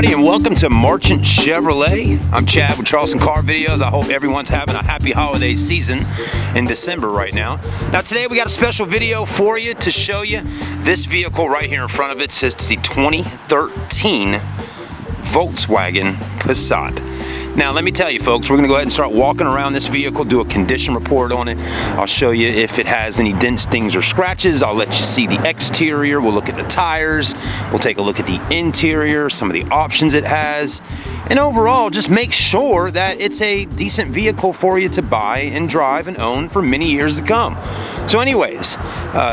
everybody, and welcome to Merchant Chevrolet. I'm Chad with Charleston Car Videos. I hope everyone's having a happy holiday season in December right now. Now today we got a special video for you to show you this vehicle right here in front of it. It's the 2013 Volkswagen Passat. Now let me tell you folks, we're going to go ahead and start walking around this vehicle, do a condition report on it. I'll show you if it has any dents, stings, or scratches. I'll let you see the exterior. We'll look at the tires. We'll take a look at the interior, some of the options it has. And overall, just make sure that it's a decent vehicle for you to buy and drive and own for many years to come. So anyways,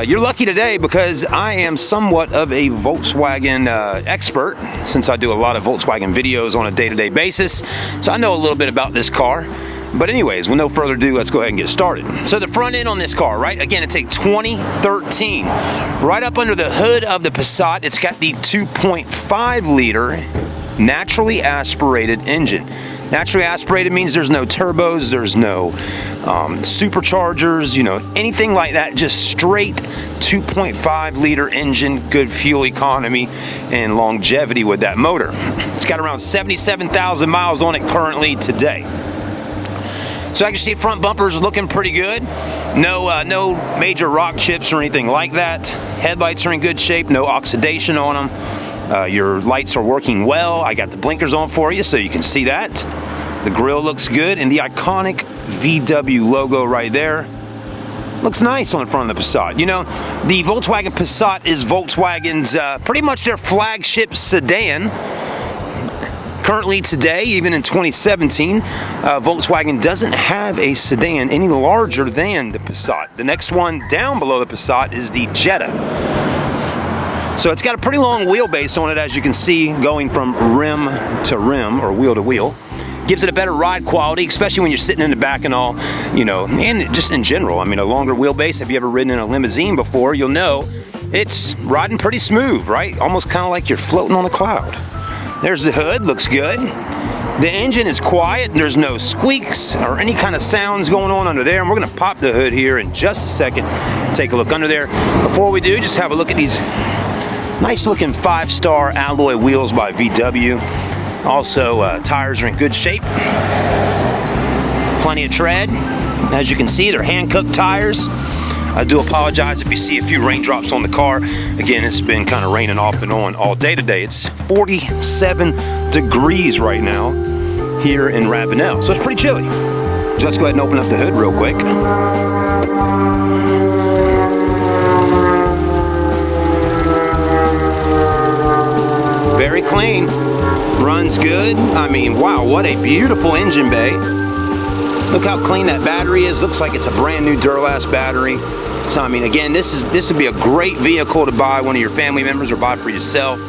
you're lucky today because I am somewhat of a Volkswagen expert, since I do a lot of Volkswagen videos on a day-to-day basis. So I know a little bit about this car. But anyways, with no further ado, let's go ahead and get started. So the front end on this car, right? Again, it's a 2013. Right up under the hood of the Passat, it's got the 2.5 liter naturally aspirated engine. Naturally aspirated means there's no turbos, there's no superchargers, you know, anything like that. Just straight 2.5 liter engine, good fuel economy and longevity with that motor. It's got around 77,000 miles on it currently today. So I can see front bumpers looking pretty good. No major rock chips or anything like that. Headlights are in good shape, no oxidation on them. Your lights are working well. I got the blinkers on for you so you can see that. The grille looks good, and the iconic VW logo right there looks nice on the front of the Passat. You know, the Volkswagen Passat is Volkswagen's pretty much their flagship sedan. Currently today, even in 2017, Volkswagen doesn't have a sedan any larger than the Passat. The next one down below the Passat is the Jetta. So it's got a pretty long wheelbase on it, as you can see, going from rim to rim, or wheel to wheel. Gives it a better ride quality, especially when you're sitting in the back and all, you know, and just in general. I mean, a longer wheelbase, if you ever ridden in a limousine before, you'll know it's riding pretty smooth, right? Almost kind of like you're floating on a cloud. There's the hood, looks good. The engine is quiet, and there's no squeaks or any kind of sounds going on under there. And we're gonna pop the hood here in just a second, take a look under there. Before we do, just have a look at these nice looking 5-star alloy wheels by VW. Also, tires are in good shape. Plenty of tread. As you can see, they're hand-cut tires. I do apologize if you see a few raindrops on the car. Again, it's been kind of raining off and on all day today. It's 47 degrees right now here in Ravenel, so it's pretty chilly. So let's go ahead and open up the hood real quick. Very clean, runs good. I mean, wow, what a beautiful engine bay. Look how clean that battery is. Looks like it's a brand new Duralast battery. So I mean, again, this would be a great vehicle to buy one of your family members or buy for yourself.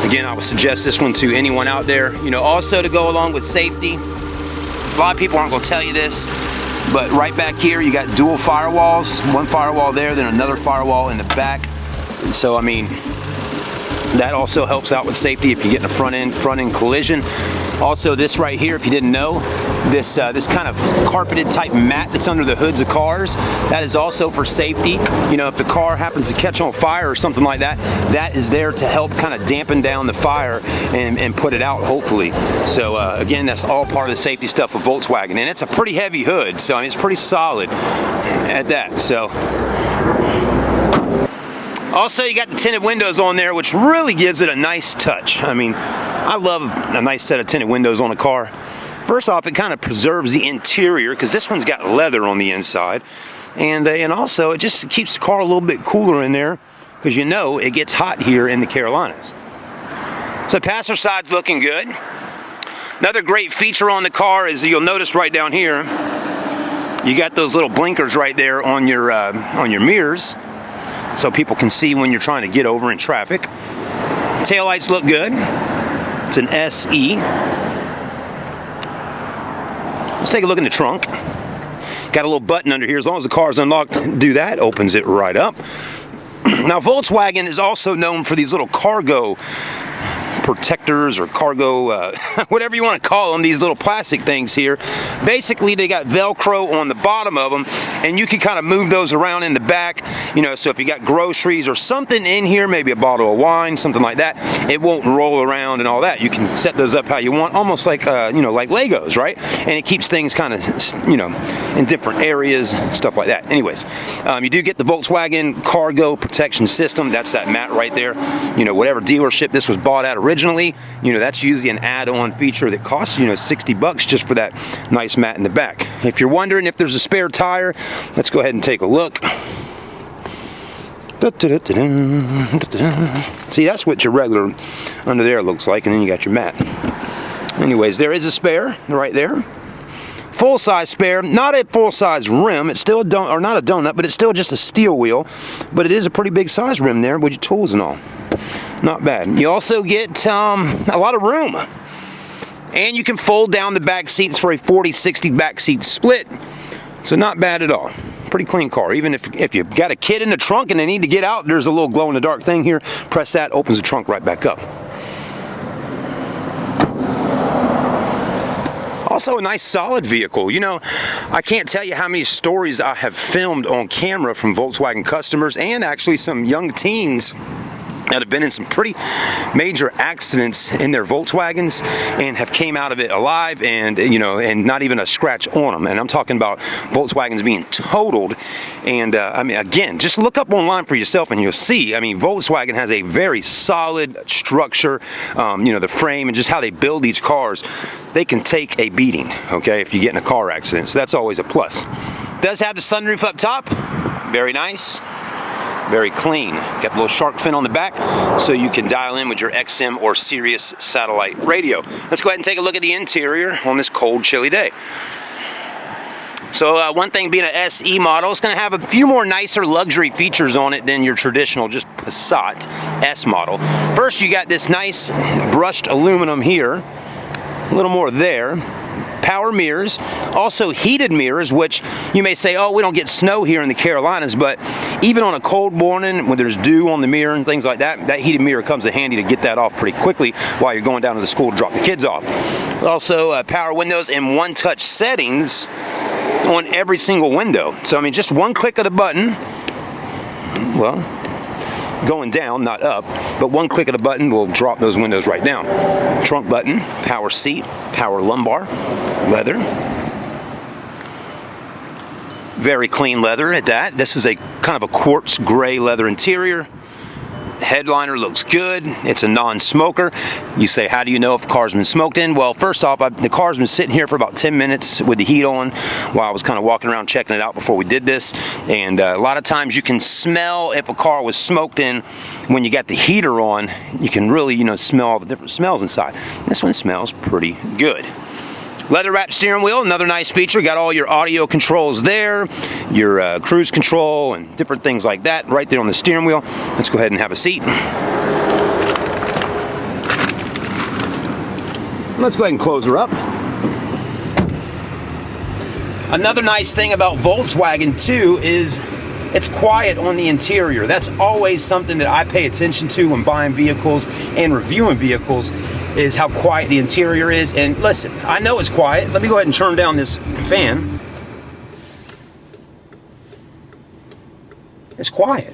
Again, I would suggest this one to anyone out there. You know, also to go along with safety. A lot of people aren't going to tell you this, but right back here you got dual firewalls. One firewall there, then another firewall in the back. And so I mean, that also helps out with safety if you get in a front end collision. Also, this right here, if you didn't know, this kind of carpeted type mat that's under the hoods of cars, that is also for safety. You know, if the car happens to catch on fire or something like that, that is there to help kind of dampen down the fire and put it out, hopefully. So again, that's all part of the safety stuff of Volkswagen, and it's a pretty heavy hood, so I mean, it's pretty solid at that. So also, you got the tinted windows on there, which really gives it a nice touch. I mean, I love a nice set of tinted windows on a car. First off, it kind of preserves the interior, because this one's got leather on the inside. And also, it just keeps the car a little bit cooler in there, because you know it gets hot here in the Carolinas. So the passenger side's looking good. Another great feature on the car is, you'll notice right down here, you got those little blinkers right there on your mirrors, so people can see when you're trying to get over in traffic. Taillights look good. It's an SE. Let's take a look in the trunk. Got a little button under here. As long as the car's unlocked, do that, opens it right up. Now, Volkswagen is also known for these little cargo protectors or cargo, whatever you want to call them, these little plastic things here. Basically, they got Velcro on the bottom of them, and you can kind of move those around in the back. You know, so if you got groceries or something in here, maybe a bottle of wine, something like that, it won't roll around and all that. You can set those up how you want, almost like, you know, like Legos, right? And it keeps things kind of, you know, in different areas, stuff like that. Anyways, you do get the Volkswagen cargo protection system. That's that mat right there. You know, whatever dealership this was bought at originally, you know, that's usually an add-on feature that costs, you know, $60 just for that nice mat in the back. If you're wondering if there's a spare tire, let's go ahead and take a look. See, that's what your regular under there looks like, and then you got your mat. Anyways, there is a spare right there. Full-size spare, not a full-size rim. It's still not a donut, but it's still just a steel wheel. But it is a pretty big size rim there with your tools and all. Not bad. You also get a lot of room. And you can fold down the back seats for a 40-60 back seat split. So not bad at all. Pretty clean car. Even if you've got a kid in the trunk and they need to get out, there's a little glow-in-the-dark thing here. Press that, opens the trunk right back up. Also a nice solid vehicle. You know, I can't tell you how many stories I have filmed on camera from Volkswagen customers and actually some young teens that have been in some pretty major accidents in their Volkswagens and have came out of it alive, and you know, and not even a scratch on them. And I'm talking about Volkswagens being totaled. And I mean, again, just look up online for yourself and you'll see. I mean, Volkswagen has a very solid structure. You know, the frame and just how they build these cars, they can take a beating, okay, if you get in a car accident. So that's always a plus. Does have the sunroof up top. Very nice. Very clean. Got the little shark fin on the back so you can dial in with your XM or Sirius satellite radio. Let's go ahead and take a look at the interior on this cold, chilly day. So one thing being an SE model, it's going to have a few more nicer luxury features on it than your traditional just Passat S model. First, you got this nice brushed aluminum here. A little more there. Power mirrors, also heated mirrors, which you may say, oh, we don't get snow here in the Carolinas, but even on a cold morning when there's dew on the mirror and things like that, that heated mirror comes in handy to get that off pretty quickly while you're going down to the school to drop the kids off. Also power windows and one-touch settings on every single window. So I mean, just one click of the button, well, going down, not up, but one click of the button will drop those windows right down. Trunk button, power seat, power lumbar, leather. Very clean leather at that. This is a kind of a quartz gray leather interior. Headliner looks good. It's a non-smoker. You say, how do you know if the car's been smoked in? Well, first off, the car's been sitting here for about 10 minutes with the heat on while I was kind of walking around checking it out before we did this. And a lot of times you can smell if a car was smoked in when you got the heater on. You can really, you know, smell all the different smells inside. This one smells pretty good. Leather wrapped steering wheel, another nice feature. Got all your audio controls there, your cruise control and different things like that right there on the steering wheel. Let's go ahead and have a seat. Let's go ahead and close her up. Another nice thing about Volkswagen too is it's quiet on the interior. That's always something that I pay attention to when buying vehicles and reviewing vehicles, is how quiet the interior is. And listen, I know it's quiet. Let me go ahead and turn down this fan. It's quiet.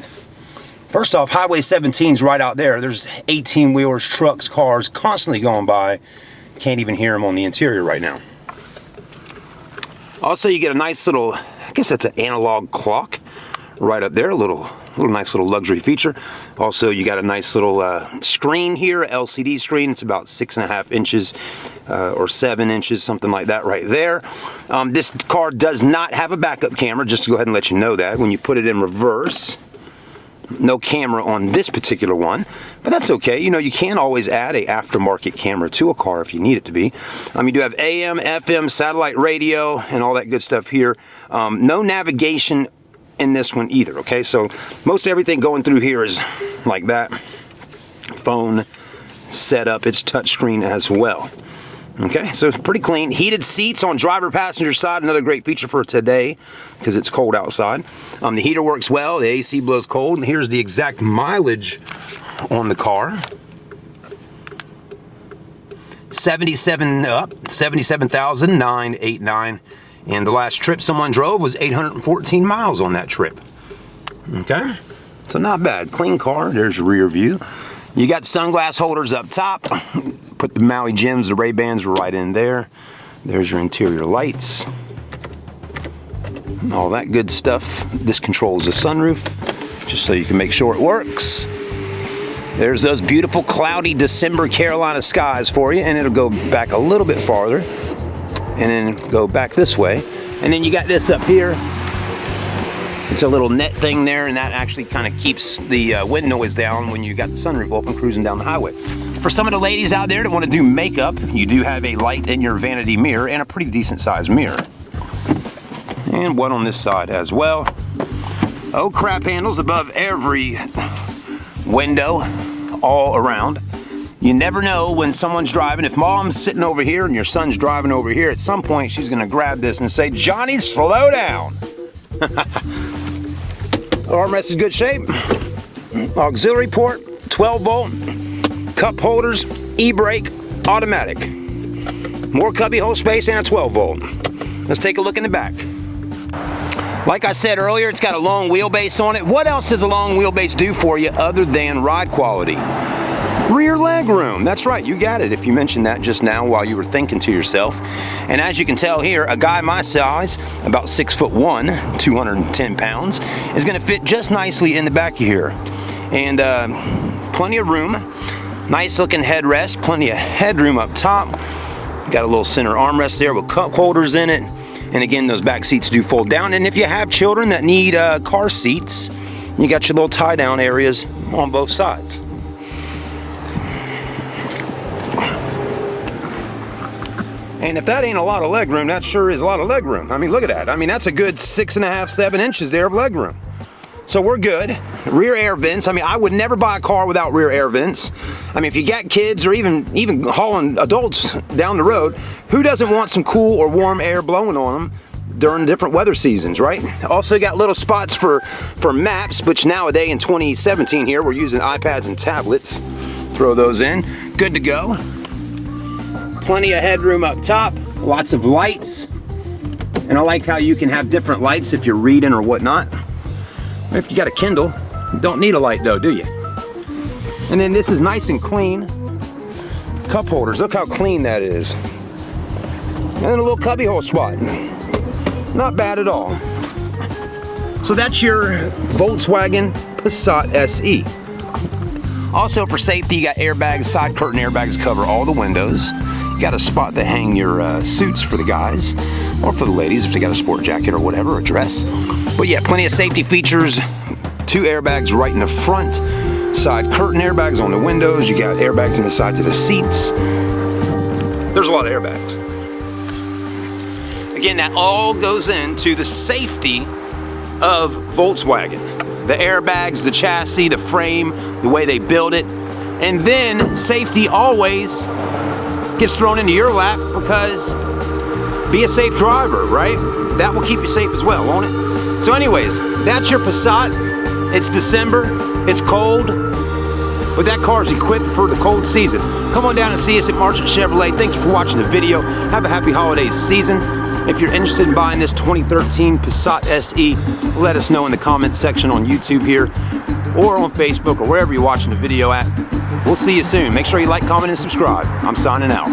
First off, Highway 17's right out there. There's 18-wheelers, trucks, cars constantly going by. Can't even hear them on the interior right now. Also, you get a nice little, I guess that's an analog clock right up there. A little nice little luxury feature. Also, you got a nice little screen here, LCD screen. It's about 6.5 inches or 7 inches, something like that right there. This car does not have a backup camera, just to go ahead and let you know that. When you put it in reverse, no camera on this particular one, but that's okay. You know, you can always add a aftermarket camera to a car if you need it to be. You do have AM, FM, satellite radio, and all that good stuff here. No navigation in this one either, okay? So most everything going through here is like that. Phone setup, it's touchscreen as well. Okay, so pretty clean. Heated seats on driver passenger side, another great feature for today because it's cold outside. The heater works well, the AC blows cold, and here's the exact mileage on the car. 77,989. And the last trip someone drove was 814 miles on that trip. Okay, so not bad. Clean car. There's your rear view. You got sunglass holders up top. Put the Maui Jims, the Ray-Bans right in there. There's your interior lights. All that good stuff. This controls the sunroof, just so you can make sure it works. There's those beautiful cloudy December Carolina skies for you, and it'll go back a little bit farther, and then go back this way. And then you got this up here. It's a little net thing there, and that actually kind of keeps the wind noise down when you got the sunroof open cruising down the highway. For some of the ladies out there that want to do makeup, you do have a light in your vanity mirror and a pretty decent sized mirror. And one on this side as well. Oh crap handles above every window all around. You never know when someone's driving. If mom's sitting over here and your son's driving over here, at some point she's going to grab this and say, "Johnny, slow down." Armrest is good shape. Auxiliary port, 12 volt, cup holders, e-brake, automatic. More cubby hole space and a 12 volt. Let's take a look in the back. Like I said earlier, it's got a long wheelbase on it. What else does a long wheelbase do for you other than ride quality? Rear leg room. That's right, you got it if you mentioned that just now while you were thinking to yourself. And as you can tell here, a guy my size, about 6'1", 210 pounds, is going to fit just nicely in the back of here. And plenty of room. Nice looking headrest, plenty of headroom up top. Got a little center armrest there with cup holders in it. And again, those back seats do fold down. And if you have children that need car seats, you got your little tie down areas on both sides. And if that ain't a lot of leg room, that sure is a lot of leg room. I mean, look at that. I mean, that's a good 6.5, 7 inches there of leg room. So we're good. Rear air vents. I mean, I would never buy a car without rear air vents. I mean, if you got kids or even hauling adults down the road, who doesn't want some cool or warm air blowing on them during different weather seasons, right? Also got little spots for maps, which nowadays in 2017 here, we're using iPads and tablets. Throw those in. Good to go. Plenty of headroom up top. Lots of lights. And I like how you can have different lights if you're reading or whatnot. If you got a Kindle, you don't need a light though, do you? And then this is nice and clean. Cup holders, look how clean that is. And then a little cubby hole spot. Not bad at all. So that's your Volkswagen Passat SE. Also for safety, you got airbags, side curtain airbags cover all the windows. You got a spot to hang your suits for the guys, or for the ladies if they got a sport jacket or whatever, or a dress. But yeah, plenty of safety features. 2 airbags right in the front. Side curtain airbags on the windows. You got airbags in the sides of the seats. There's a lot of airbags. Again, that all goes into the safety of Volkswagen. The airbags, the chassis, the frame, the way they build it. And then safety always gets thrown into your lap because be a safe driver, right? That will keep you safe as well, won't it? So anyways, that's your Passat. It's December, it's cold, but that car is equipped for the cold season. Come on down and see us at Merchant Chevrolet. Thank you for watching the video. Have a happy holiday season. If you're interested in buying this 2013 Passat SE, let us know in the comments section on YouTube here, or on Facebook, or wherever you're watching the video at. We'll see you soon. Make sure you like, comment, and subscribe. I'm signing out.